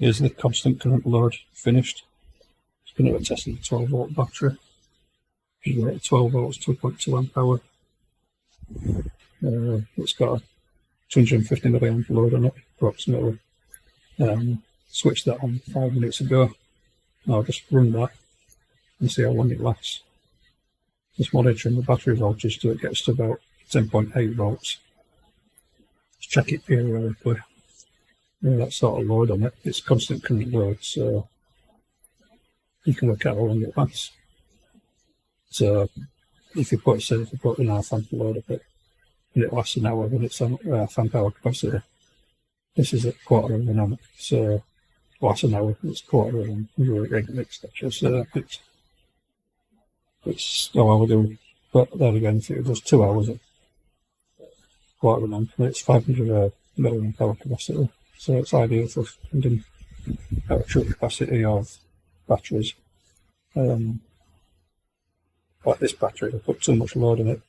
Here's the constant current load finished. It's going to be testing the 12 volt battery. You get 12 volts, 2.2 amp hour. It's got a 250 milliamp load on it, approximately. Switched that on 5 minutes ago. I'll just run that and see how long it lasts. Just monitoring the battery voltage till it gets to about 10.8 volts. Just check it periodically. That sort of load on it. It's constant current load, so you can work out how long it lasts. So if you put an half amp load of it and it lasts an hour when it's on half amp hour capacity, this is a quarter of an amp, so it lasts an hour, it's quarter of an amp, etc. So it's all I would do. But there again, if it does 2 hours at quarter of an amp, it's 500 milliamp hour capacity. So it's ideal for finding out true capacity of batteries. Like this battery, I put too much load in it,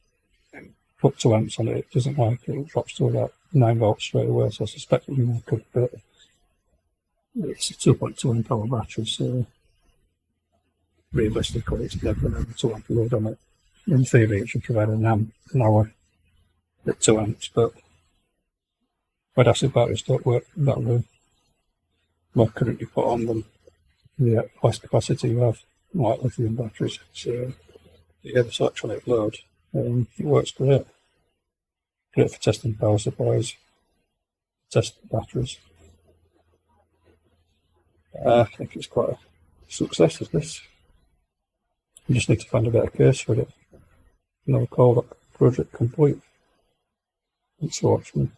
put 2 amps on it, it doesn't like it, it drops to about 9 volts straight away, so I suspect it will could, but it's a 2.2 amp hour battery, so realistically it's never going to have a 2 amp load on it. In theory it should provide an hour at 2 amps, but lead acid batteries don't work that way. More current you put on them, the less capacity you have, like lithium batteries. So yeah, this electronic load, it works great. Great for testing power supplies, testing batteries. I think it's quite a success of this. You just need to find a better case for it. And I'll call that project complete. Thanks for watching.